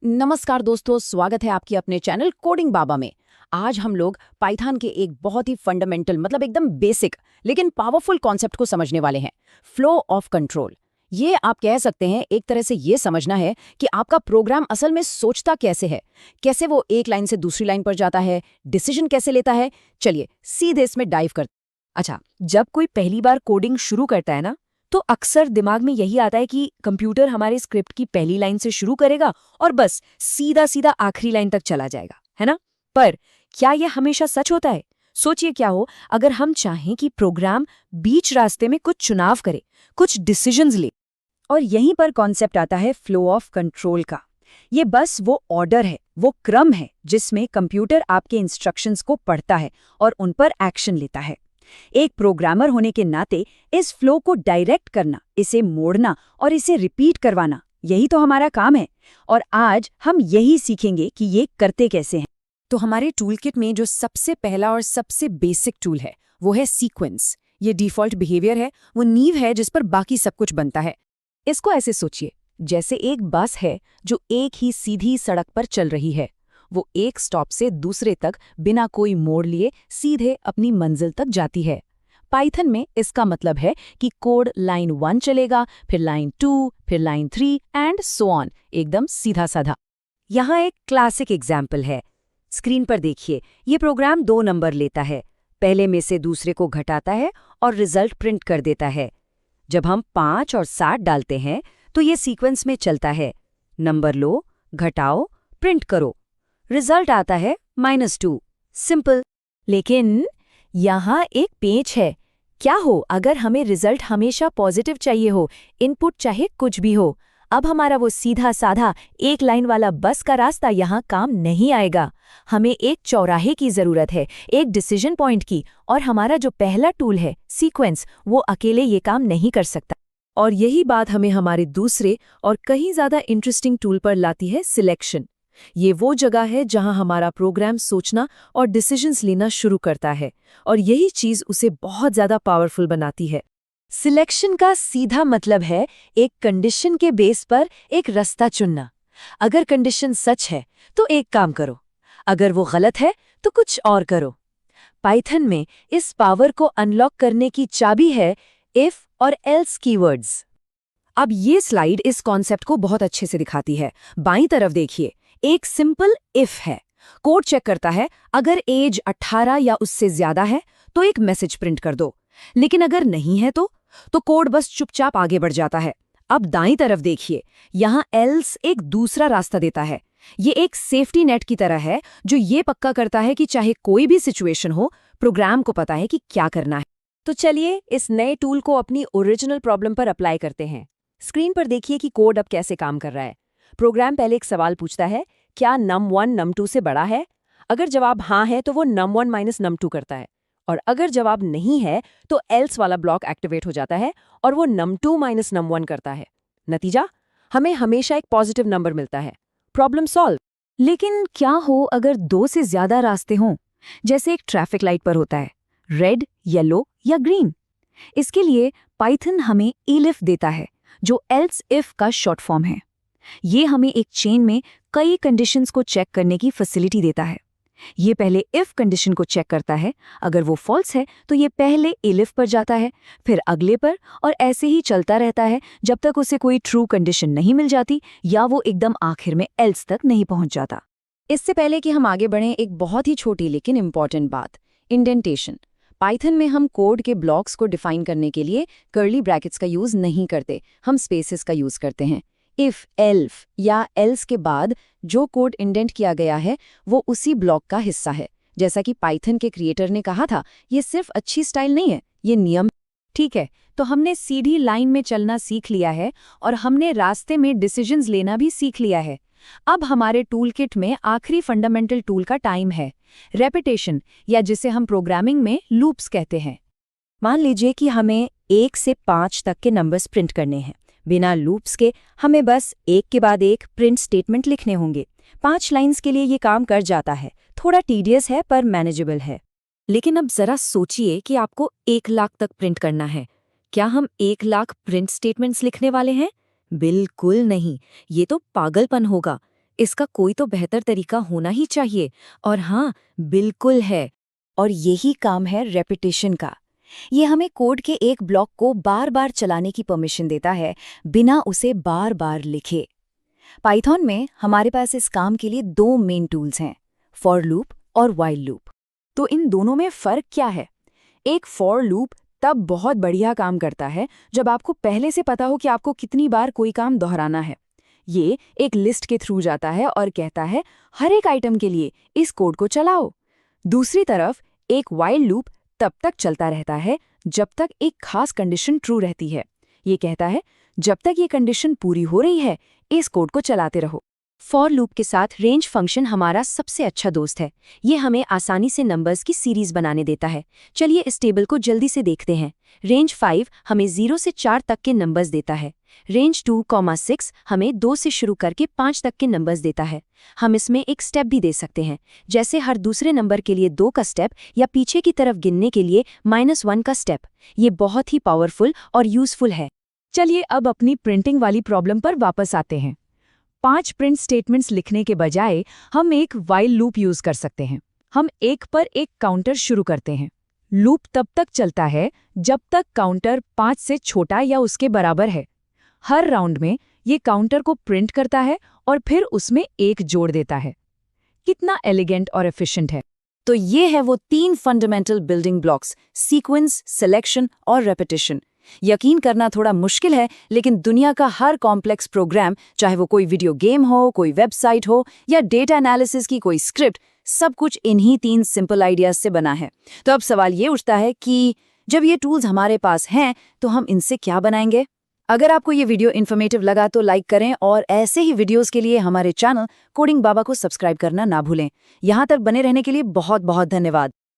नमस्कार दोस्तों, स्वागत है आपकी अपने चैनल कोडिंग बाबा में। आज हम लोग पाइथन के एक बहुत ही फंडामेंटल मतलब एकदम बेसिक लेकिन पावरफुल कॉन्सेप्ट को समझने वाले हैं, फ्लो ऑफ कंट्रोल। ये आप कह सकते हैं एक तरह से ये समझना है कि आपका प्रोग्राम असल में सोचता कैसे है, कैसे वो एक लाइन से दूसरी लाइन पर जाता है, डिसीजन कैसे लेता है। चलिए सीधे इसमें डाइव करते। अच्छा, जब कोई पहली बार कोडिंग शुरू करता है ना, तो अक्सर दिमाग में यही आता है कि कंप्यूटर हमारे स्क्रिप्ट की पहली लाइन से शुरू करेगा और बस सीधा सीधा आखिरी लाइन तक चला जाएगा, है ना? पर क्या यह हमेशा सच होता है? सोचिए क्या हो अगर हम चाहें कि प्रोग्राम बीच रास्ते में कुछ चुनाव करे, कुछ डिसीजंस ले। और यहीं पर कॉन्सेप्ट आता है फ्लो ऑफ कंट्रोल का। ये बस वो ऑर्डर है, वो क्रम है जिसमें कंप्यूटर आपके इंस्ट्रक्शंस को पढ़ता है और उन पर एक्शन लेता है। एक प्रोग्रामर होने के नाते इस फ्लो को डायरेक्ट करना, इसे मोड़ना और इसे रिपीट करवाना, यही तो हमारा काम है। और आज हम यही सीखेंगे कि ये करते कैसे हैं। तो हमारे टूलकिट में जो सबसे पहला और सबसे बेसिक टूल है वो है सीक्वेंस। ये डिफ़ॉल्ट बिहेवियर है, वो नींव है जिस पर बाकी सब कुछ बनता है। इसको ऐसे सोचिए, जैसे एक बस है जो एक ही सीधी सड़क पर चल रही है। वो एक स्टॉप से दूसरे तक बिना कोई मोड़ लिए सीधे अपनी मंजिल तक जाती है। पाइथन में इसका मतलब है कि कोड लाइन 1 चलेगा, फिर लाइन 2, फिर लाइन 3 एंड सो ऑन, एकदम सीधा साधा। यहाँ एक क्लासिक एग्जाम्पल है। स्क्रीन पर देखिए, ये प्रोग्राम 2 नंबर लेता है, पहले में से दूसरे को घटाता है और रिजल्ट प्रिंट कर देता है। जब हम 5 और 7 डालते हैं तो ये सीक्वेंस में चलता है। नंबर लो, घटाओ, प्रिंट करो, रिजल्ट आता है -2। सिंपल। लेकिन यहाँ एक पेच है। क्या हो अगर हमें रिजल्ट हमेशा पॉजिटिव चाहिए हो, इनपुट चाहे कुछ भी हो? अब हमारा वो सीधा साधा एक लाइन वाला बस का रास्ता यहाँ काम नहीं आएगा। हमें एक चौराहे की जरूरत है, एक डिसीजन पॉइंट की, और हमारा जो पहला टूल है सीक्वेंस, वो अकेले ये काम नहीं कर सकता। और यही बात हमें हमारे दूसरे और कहीं ज्यादा इंटरेस्टिंग टूल पर लाती है, सिलेक्शन। ये वो जगह है जहां हमारा प्रोग्राम सोचना और डिसीजंस लेना शुरू करता है, और यही चीज उसे बहुत ज्यादा पावरफुल बनाती है। सिलेक्शन का सीधा मतलब है एक कंडीशन के बेस पर एक रास्ता चुनना। अगर कंडीशन सच है तो एक काम करो, अगर वो गलत है तो कुछ और करो। पाइथन में इस पावर को अनलॉक करने की चाबी है इफ और एल्स कीवर्ड्स। अब ये स्लाइड इस कॉन्सेप्ट को बहुत अच्छे से दिखाती है। बाईं तरफ देखिए, एक सिंपल इफ है। कोड चेक करता है, अगर एज 18 या उससे ज्यादा है तो एक मैसेज प्रिंट कर दो, लेकिन अगर नहीं है तो कोड बस चुपचाप आगे बढ़ जाता है। अब दाईं तरफ देखिए, यहाँ एल्स एक दूसरा रास्ता देता है। ये एक सेफ्टी नेट की तरह है जो ये पक्का करता है कि चाहे कोई भी सिचुएशन हो, प्रोग्राम को पता है कि क्या करना है। तो चलिए इस नए टूल को अपनी ओरिजिनल प्रॉब्लम पर अप्लाई करते हैं। स्क्रीन पर देखिए कि कोड अब कैसे काम कर रहा है। प्रोग्राम पहले एक सवाल पूछता है, क्या num1 num2 से बड़ा है? अगर जवाब हाँ है तो वो num1 माइनस num2 करता है, और अगर जवाब नहीं है तो एल्स वाला ब्लॉक एक्टिवेट हो जाता है और वो num2 माइनस num1 करता है। नतीजा, हमें हमेशा एक पॉजिटिव नंबर मिलता है। Problem solve. लेकिन क्या हो अगर 2 से ज्यादा रास्ते हों, जैसे एक ट्रैफिक लाइट पर होता है, रेड, येलो या ग्रीन? इसके लिए पाइथन हमें elif देता है, जो एल्स इफ का शॉर्ट फॉर्म है। ये हमें एक चेन में कई कंडीशंस को चेक करने की फैसिलिटी देता है। ये पहले इफ कंडीशन को चेक करता है, अगर वो फॉल्स है तो ये पहले elif पर जाता है, फिर अगले पर, और ऐसे ही चलता रहता है जब तक उसे कोई ट्रू कंडीशन नहीं मिल जाती या वो एकदम आखिर में एल्स तक नहीं पहुंच जाता। इससे पहले कि हम आगे बढ़ें, एक बहुत ही छोटी लेकिन इंपॉर्टेंट बात, इंडेंटेशन। पाइथन में हम कोड के ब्लॉक्स को डिफाइन करने के लिए कर्ली ब्रैकेट्स का यूज नहीं करते, हम स्पेसेस का यूज करते हैं। इफ, एल्फ या एल्स के बाद जो कोड इंडेंट किया गया है वो उसी ब्लॉक का हिस्सा है। जैसा कि पाइथन के क्रिएटर ने कहा था, ये सिर्फ अच्छी स्टाइल नहीं है, ये नियम। ठीक है, तो हमने सीधी लाइन में चलना सीख लिया है और हमने रास्ते में डिसीजंस लेना भी सीख लिया है। अब हमारे टूलकिट में आखिरी फंडामेंटल टूल का टाइम है, रेपिटेशन, या जिसे हम प्रोग्रामिंग में लूप्स कहते हैं। मान लीजिए कि हमें 1 से 5 तक के नंबर्स प्रिंट करने हैं। बिना लूप्स के हमें बस एक के बाद एक प्रिंट स्टेटमेंट लिखने होंगे। 5 लाइन्स के लिए ये काम कर जाता है। थोड़ा टीडियस है पर मैनेजेबल है। लेकिन अब जरा सोचिए कि आपको 1 लाख तक प्रिंट करना है। क्या हम 1 लाख प्रिंट स्टेटमेंट्स लिखने वाले हैं? बिल्कुल नहीं, ये तो पागलपन होगा। इसका कोई तो बेहतर तरीका होना ही चाहिए। और हाँ, बिल्कुल है। और यही काम है रेपिटेशन का। ये हमें कोड के एक ब्लॉक को बार बार चलाने की परमिशन देता है, बिना उसे बार बार लिखे। पाइथन में हमारे पास इस काम के लिए दो मेन टूल्स हैं, फॉर लूप और व्हाइल लूप। तो इन दोनों में फ़र्क क्या है? एक फॉर लूप तब बहुत बढ़िया काम करता है जब आपको पहले से पता हो कि आपको कितनी बार कोई काम दोहराना है। ये एक लिस्ट के थ्रू जाता है और कहता है हर एक आइटम के लिए इस कोड को चलाओ। दूसरी तरफ एक व्हाइल लूप तब तक चलता रहता है जब तक एक खास कंडीशन ट्रू रहती है। ये कहता है जब तक ये कंडीशन पूरी हो रही है, इस कोड को चलाते रहो। फॉर लूप के साथ रेंज फंक्शन हमारा सबसे अच्छा दोस्त है। ये हमें आसानी से नंबर्स की सीरीज बनाने देता है। चलिए इस टेबल को जल्दी से देखते हैं। रेंज 5 हमें 0 से 4 तक के नंबर्स देता है। रेंज 2,6 हमें 2 से शुरू करके 5 तक के नंबर्स देता है। हम इसमें एक स्टेप भी दे सकते हैं, जैसे हर दूसरे नंबर के लिए 2 का स्टेप या पीछे की तरफ गिनने के लिए -1 का स्टेप। ये बहुत ही पावरफुल और यूजफुल है। चलिए अब अपनी प्रिंटिंग वाली प्रॉब्लम पर वापस आते हैं। 5 प्रिंट स्टेटमेंट्स लिखने के बजाय हम एक व्हाइल लूप यूज कर सकते हैं। हम एक पर एक काउंटर शुरू करते हैं। लूप तब तक चलता है जब तक काउंटर 5 से छोटा या उसके बराबर है। हर राउंड में ये काउंटर को प्रिंट करता है और फिर उसमें 1 जोड़ देता है। कितना एलिगेंट और एफिशिएंट है। तो ये है वो 3 fundamental building blocks, sequence, selection और रेपिटेशन। यकीन करना थोड़ा मुश्किल है, लेकिन दुनिया का हर कॉम्प्लेक्स प्रोग्राम, चाहे वो कोई वीडियो गेम हो, कोई वेबसाइट हो या डेटा एनालिसिस की कोई स्क्रिप्ट, सब कुछ इन्हीं 3 सिंपल आइडियाज से बना है। तो अब सवाल ये उठता है कि जब ये टूल्स हमारे पास हैं, तो हम इनसे क्या बनाएंगे? अगर आपको ये वीडियो इन्फॉर्मेटिव लगा तो लाइक करें और ऐसे ही वीडियोस के लिए हमारे चैनल कोडिंग बाबा को सब्सक्राइब करना ना भूलें। यहाँ तक बने रहने के लिए बहुत बहुत धन्यवाद।